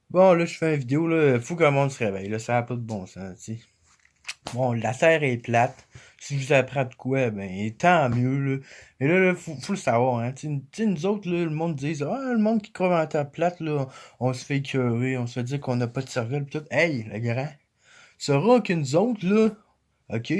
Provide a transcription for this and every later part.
Bon, là, je fais une vidéo, là. Faut que le monde se réveille, là. Ça n'a pas de bon sens, tu sais. Bon, la Terre est plate. Si je vous apprends de quoi, ben, tant mieux, là. Mais là, faut le savoir, hein. Tu sais, nous autres, là, le monde dit, ah, le monde qui croit dans la Terre plate, là, on se fait écœurer, on se fait dire qu'on n'a pas de cervelle, pis tout. Hey, le grand, saura que nous autres, là, OK,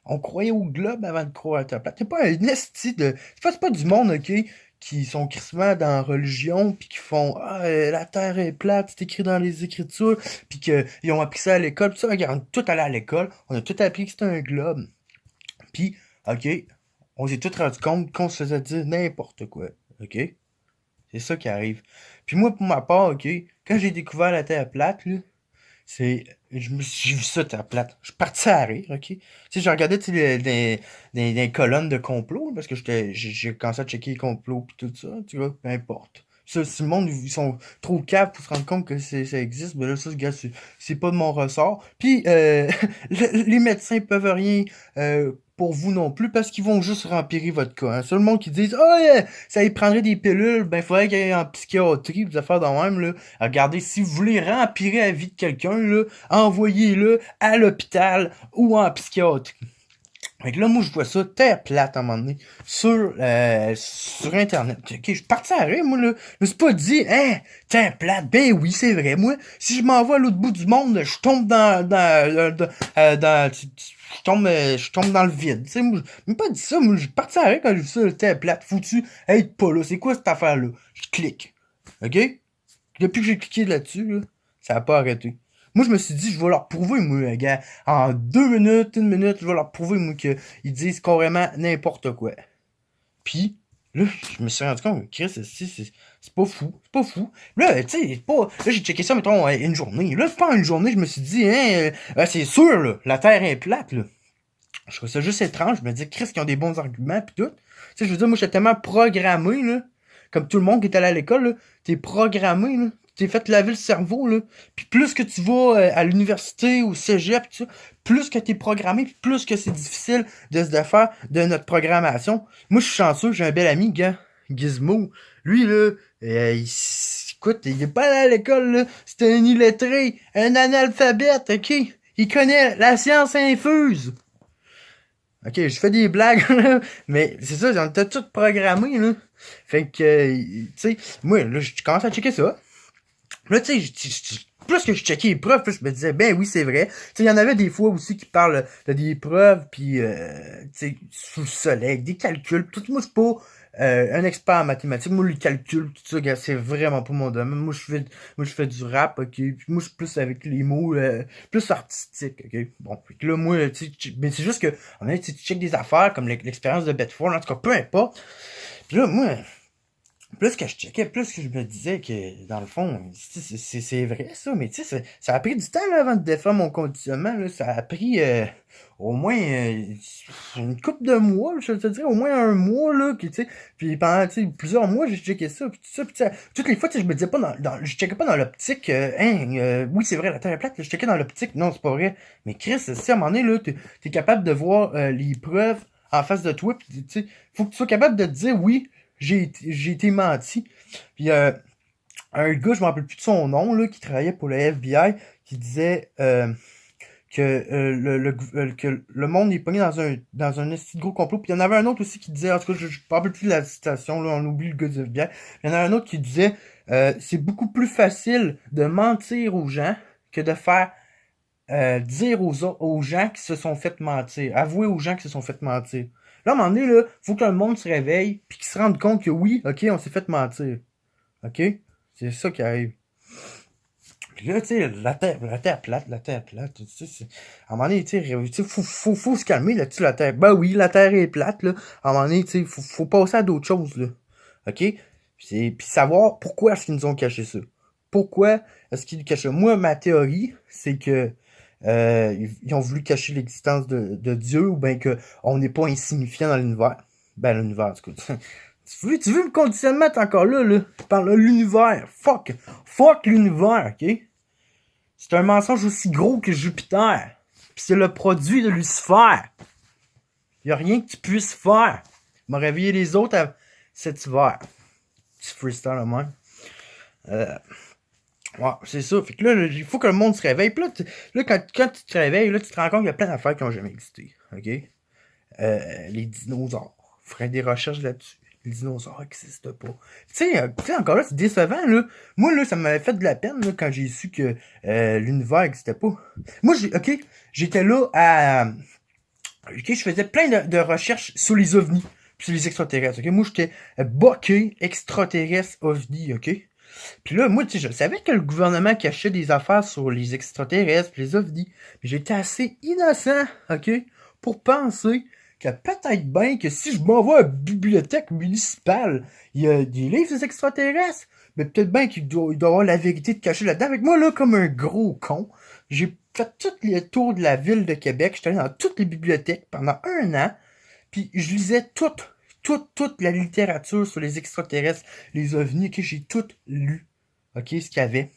on croyait au globe avant de croire à la Terre plate. T'es pas un esti de. C'est pas du monde, OK, qui sont crissement dans la religion, puis qui font ah, la Terre est plate, c'est écrit dans les Écritures, puis qu'ils ont appris ça à l'école. Puis ça, regarde, tout allé à l'école, on a tout appris que c'était un globe. Puis, OK, on s'est tout rendu compte qu'on se faisait dire n'importe quoi. OK? C'est ça qui arrive. Puis moi, pour ma part, OK, quand j'ai découvert la Terre plate, là, c'est. J'ai vu ça, Terre plate. Je suis parti à rire, ok? Tu sais, j'ai regardé tu sais, des colonnes de complot, parce que j'ai commencé à checker les complots pis tout ça, tu vois, peu importe. Ça, si le monde, ils sont trop capables pour se rendre compte que ça existe, ben là, ça, gars, c'est pas de mon ressort. Puis, les médecins peuvent rien pour vous non plus, parce qu'ils vont juste rempirer votre cas. Hein. Seul le monde qui dit, oh, yeah, ça y prendrait des pilules, ben, faudrait qu'il y ait en psychiatrie, des affaires de même, là. Regardez, si vous voulez rempirer la vie de quelqu'un, là, envoyez-le à l'hôpital ou en psychiatrie. Fait que là, moi, je vois ça terre plate à un moment donné sur Internet. Ok, je suis parti à rire, moi, là. Je me suis pas dit, hein, terre plate. Ben oui, c'est vrai. Moi, si je m'en vais à l'autre bout du monde, je tombe je tombe dans le vide. Tu sais, moi, je m'ai pas dit ça. Moi, je suis parti à rire quand j'ai vu ça, le terre plate. Foutu, être pas là. C'est quoi cette affaire-là? Je clique. OK? Depuis que j'ai cliqué là-dessus, là, ça a pas arrêté. Moi, je me suis dit, je vais leur prouver, moi, les gars. En 2 minutes, 1 minute, je vais leur prouver, moi, qu'ils disent carrément n'importe quoi. Puis, là, je me suis rendu compte que Chris, c'est pas fou. C'est pas fou. Là, tu sais, pas. Là, j'ai checké ça, mettons, une journée. Là, pas une journée, je me suis dit, hein, c'est sûr, là, la Terre est plate, là. Je trouve ça juste étrange. Je me dis, Chris, qui ont des bons arguments, pis tout. Tu sais, je veux dire, moi, j'étais tellement programmé, là. Comme tout le monde qui est allé à l'école, là. T'es programmé, là. T'es fait laver le cerveau, là. Puis plus que tu vas à l'université ou au cégep, tout ça, plus que t'es programmé, puis plus que c'est difficile de se défaire de notre programmation. Moi, je suis chanceux, j'ai un bel ami, gars. Gizmo. Lui, là, écoute, il est pas allé à l'école, là. C'était un illettré, un analphabète, ok? Il connaît la science infuse. Ok, je fais des blagues, là, mais c'est ça, j'en étais tout programmé, là. Fait que, tu sais, moi, là, je commence à checker ça. Là, tu sais, plus que je checkais les preuves, plus je me disais, ben oui, c'est vrai. Tu sais, il y en avait des fois aussi qui parlent de des preuves, puis, tu sais, sous le soleil, des calculs. Tout, moi, je suis pas un expert en mathématiques. Moi, le calcul, tout ça, gars, c'est vraiment pas mon domaine. Moi, je fais du rap, ok. Puis moi, je suis plus avec les mots, plus artistique, ok. Bon, fait que là, moi, tu sais, mais c'est juste que, en fait, tu checkes des affaires comme l'expérience de Bedford, en tout cas, peu importe. Puis là, moi, plus que je checkais, plus que je me disais que, dans le fond, c'est vrai ça, mais tu sais, ça a pris du temps là, avant de défaire mon conditionnement. Là. Ça a pris au moins une couple de mois, je te dirais, au moins un mois, là, tu sais. Puis pendant plusieurs mois, j'ai checké ça, puis tout ça, puis toutes les fois, tu sais, je me disais pas je checkais pas dans l'optique, oui, c'est vrai, la Terre est plate, là, je checkais dans l'optique, non, c'est pas vrai. Mais Chris, si à un moment donné, là, t'es capable de voir les preuves en face de toi, puis tu sais, faut que tu sois capable de te dire oui j'ai été menti. Puis un gars, je me rappelle plus de son nom, là, qui travaillait pour le FBI, qui disait que, que le monde est pogné dans un esti de gros complot. Puis il y en avait un autre aussi qui disait, en tout cas, je me rappelle plus de la citation, là, on oublie le gars du FBI. Il y en a un autre qui disait, c'est beaucoup plus facile de mentir aux gens que de faire dire aux gens qui se sont fait mentir, avouer aux gens qui se sont fait mentir. Là, à un moment donné, là, faut que le monde se réveille puis qu'il se rende compte que oui, ok, on s'est fait mentir. Ok? C'est ça qui arrive. Puis là, tu sais, la terre plate, tu sais, à un moment donné, tu sais, faut se calmer là-dessus, la terre. Ben oui, la terre est plate, là. À un moment donné, tu sais, faut passer à d'autres choses, là. Ok? Puis savoir pourquoi est-ce qu'ils nous ont caché ça. Pourquoi est-ce qu'ils nous cachent ça? Moi, ma théorie, c'est que ils ont voulu cacher l'existence de Dieu ou bien que on n'est pas insignifiant dans l'univers. Ben, l'univers, du coup. Tu veux le conditionnement, t'es encore là, là. Tu parles de l'univers. Fuck l'univers, ok? C'est un mensonge aussi gros que Jupiter. Puis c'est le produit de Lucifer. Y a rien que tu puisses faire. M'a réveillé les autres cet hiver. Petit freestyle à moi. Euh, Ouais, c'est ça. Fait que là, il faut que le monde se réveille. Puis là, là quand tu te réveilles, là, tu te rends compte qu'il y a plein d'affaires qui ont jamais existé. OK? Les dinosaures. Ferait des recherches là-dessus. Les dinosaures n'existent pas. Tu sais, encore là, c'est décevant, là. Moi, là, ça m'avait fait de la peine, là, quand j'ai su que l'univers n'existait pas. Moi, j'étais là à... OK, je faisais plein de recherches sur les ovnis, puis sur les extraterrestres, OK? Moi, j'étais boqué extraterrestre ovni, OK? Puis là, moi, tu sais, je savais que le gouvernement cachait des affaires sur les extraterrestres, pis les ovnis. Mais j'étais assez innocent, OK, pour penser que peut-être bien que si je m'envoie à la bibliothèque municipale, il y a des livres des extraterrestres, mais peut-être bien qu'il doit y avoir la vérité de cacher là-dedans. Avec moi, là, comme un gros con, j'ai fait tous les tours de la ville de Québec. J'étais allé dans toutes les bibliothèques pendant un an, puis je lisais toute la littérature sur les extraterrestres, les ovnis, ok, j'ai tout lu, ok, ce qu'il y avait.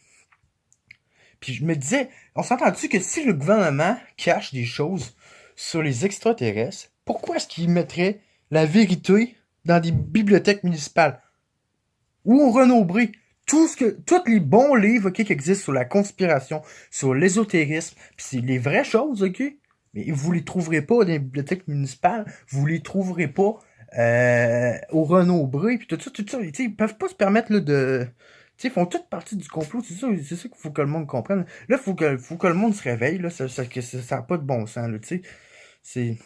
Puis je me disais, on s'entend-tu que si le gouvernement cache des choses sur les extraterrestres, pourquoi est-ce qu'il mettrait la vérité dans des bibliothèques municipales? Ou on renombré tous les bons livres, ok, qui existent sur la conspiration, sur l'ésotérisme, puis c'est les vraies choses, ok? Mais vous les trouverez pas dans les bibliothèques municipales, vous les trouverez pas au Renaud-Bré, puis tout ça, ils peuvent pas se permettre là, de... Tu sais, ils font toute partie du complot, c'est ça qu'il faut que le monde comprenne. Là, faut que le monde se réveille, là, ça a pas de bon sens, là, tu sais. C'est...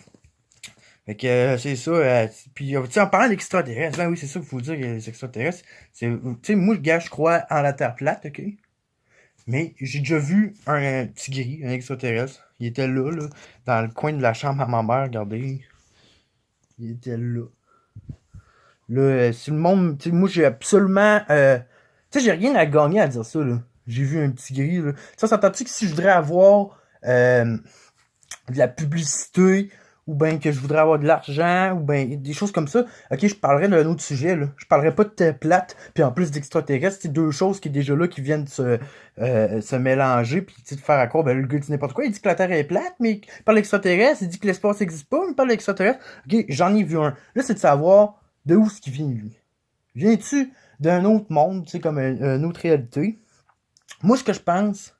Fait que c'est ça. Puis, tu sais, en parlant d'extraterrestres, ben oui, c'est ça qu'il faut dire, les extraterrestres. Tu sais, moi, gars, je crois en la Terre plate, ok? Mais j'ai déjà vu un petit gris, un extraterrestre. Il était là, dans le coin de la chambre à ma mère, regardez. Il était là. Là, si le monde. Tu sais, moi, j'ai absolument. Tu sais, j'ai rien à gagner à dire ça, là. J'ai vu un petit gris, là. Ça s'entend-tu que si je voudrais avoir de la publicité, ou bien que je voudrais avoir de l'argent, ou bien des choses comme ça, ok, je parlerais d'un autre sujet, là. Je parlerais pas de terre plate, puis en plus d'extraterrestres, c'est deux choses qui est déjà là, qui viennent se mélanger, puis tu sais, de faire à quoi, ben le gars dit n'importe quoi, il dit que la Terre est plate, mais il parle d'extraterrestres, il dit que l'espace n'existe pas, mais il parle d'extraterrestres. Ok, j'en ai vu un. Là, c'est de savoir de où ce qui vient, lui. Viens-tu d'un autre monde, tu sais, comme une autre réalité? Moi, ce que je pense,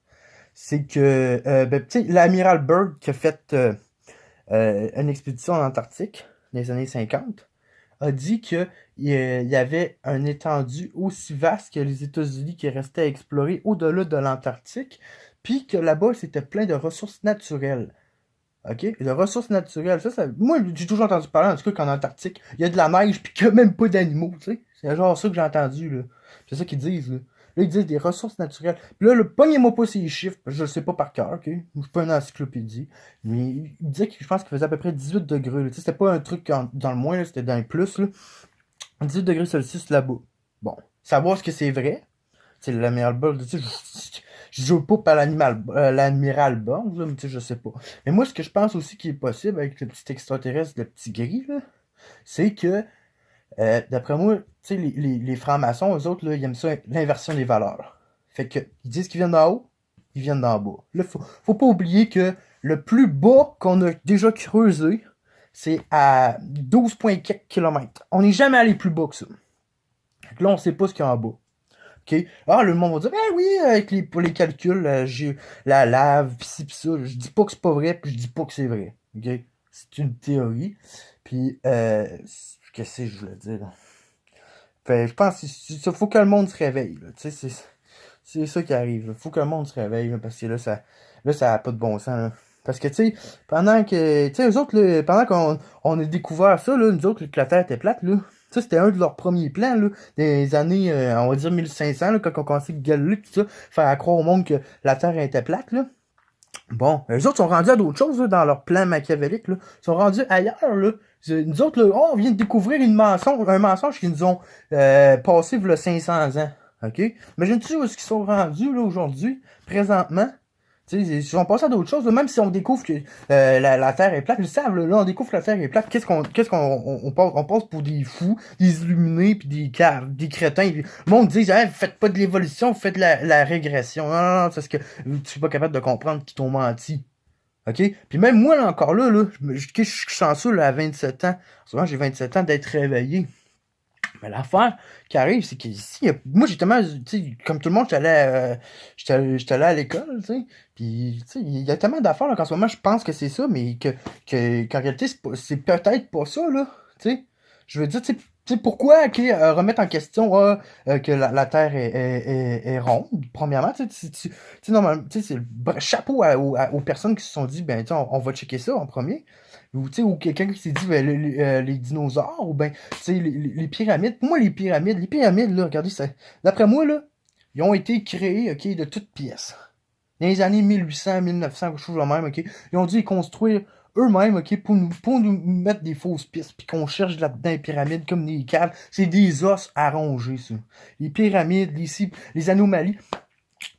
c'est que, ben, tu sais, l'amiral Byrd qui a fait une expédition en Antarctique dans les années 50 a dit qu'il y avait un étendue aussi vaste que les États-Unis qui restait à explorer au-delà de l'Antarctique, puis que là-bas, c'était plein de ressources naturelles. OK? De ressources naturelles. Moi, j'ai toujours entendu parler, en tout cas, qu'en Antarctique, il y a de la neige, puis qu'il n'y a même pas d'animaux, tu sais. C'est genre ça que j'ai entendu, là. C'est ça qu'ils disent, là. Là, ils disent des ressources naturelles. Puis là, pognez-moi pas ces chiffres, je le sais pas par cœur, OK? Je suis pas une encyclopédie. Mais il disait que je pense qu'il faisait à peu près 18 degrés, là. Tu sais, c'était pas un truc dans le moins, là, c'était dans le plus, là. 18 degrés Celsius là-bas. Bon. Savoir ce que c'est vrai. C'est l'amiral Byrd, tu sais, je joue pas par l'amiral Byrd, là, mais tu sais, je sais pas. Mais moi, ce que je pense aussi qui est possible avec le petit extraterrestre, le petit gris, là, c'est que, d'après moi, tu sais, les francs-maçons, eux autres, là, ils aiment ça, l'inversion des valeurs. Fait que, ils disent qu'ils viennent d'en haut, ils viennent d'en bas. Là, faut pas oublier que le plus bas qu'on a déjà creusé, c'est à 12,4 km. On n'est jamais allé plus bas que ça. Fait que là, on sait pas ce qu'il y a en bas. OK? Ah, le monde va dire, ben oui, pour les calculs, j'ai la lave, pis ci, pis ça. Je dis pas que c'est pas vrai, puis je dis pas que c'est vrai. OK? C'est une théorie. Puis, qu'est-ce que je voulais dire, là? Fait, je pense qu'il faut que le monde se réveille, là. Tu sais, c'est ça qui arrive, là. Faut que le monde se réveille, là, parce que là, ça a pas de bon sens, là. Parce que, tu sais, pendant que, tu sais, eux autres, là, pendant qu'on a découvert ça, là, nous autres, que la Terre était plate, là, ça, c'était un de leurs premiers plans, là, des années, on va dire 1500, là, quand on commençait à galer, tout ça, faire croire au monde que la Terre était plate, là. Bon, eux autres sont rendus à d'autres choses, là, dans leur plan machiavélique, là. Ils sont rendus ailleurs, là. Nous autres, là, oh, on vient de découvrir un mensonge qu'ils nous ont passé, il y a 500 ans. OK? Imagine-tu où est-ce qu'ils sont rendus, là, aujourd'hui, présentement? Tu sais, ils sont passés à d'autres choses, là. Même si on découvre que la Terre est plate, ils le savent, là, on découvre que la Terre est plate, on passe pour des fous, des illuminés, puis des crétins. Le monde dit, hey, faites pas de l'évolution, faites de la régression. Non, c'est parce que tu suis pas capable de comprendre qu'ils t'ont menti. OK? Puis même moi, là, encore là, je suis chanceux, là, à 27 ans. Souvent, j'ai 27 ans d'être réveillé. Mais l'affaire qui arrive, c'est que ici, moi, j'ai tellement, tu sais, comme tout le monde, j'étais allé à l'école, tu sais, puis, tu sais, il y a tellement d'affaires, là, qu'en ce moment, je pense que c'est ça, mais qu'en réalité, c'est peut-être pas ça, là, tu sais. Je veux dire, tu sais, pourquoi, ok, remettre en question que la Terre est ronde, premièrement, tu sais, normalement, tu sais, c'est chapeau aux personnes qui se sont dit, ben, tu sais, on va checker ça en premier. Ou, tu sais, ou quelqu'un qui s'est dit, ben, les dinosaures, ou ben, tu sais, les pyramides. Pour moi, les pyramides, là, regardez, ça, d'après moi, là, ils ont été créés, ok, de toutes pièces. Dans les années 1800, 1900, quelque chose de même, ok. Ils ont dû les construire eux-mêmes, ok, pour nous mettre des fausses pistes, puis qu'on cherche là-dedans les pyramides comme des caves. C'est des os à ronger, ça. Les pyramides, les anomalies.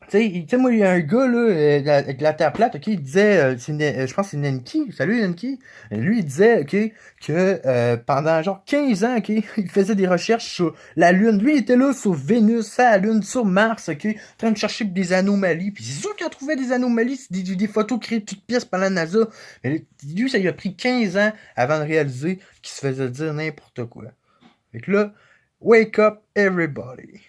Tu sais, moi, il y a un gars, là, avec la Terre plate, ok, il disait, je pense que c'est Nenki, salut Nenki, lui, il disait, ok, que pendant genre 15 ans, ok, il faisait des recherches sur la Lune. Lui, il était là sur Vénus, sur la Lune, sur Mars, ok, en train de chercher des anomalies. Puis c'est sûr qu'il a trouvé des anomalies, c'est des photos créées de toutes pièces par la NASA. Mais lui, ça lui a pris 15 ans avant de réaliser qu'il se faisait dire n'importe quoi. Fait que là, wake up everybody.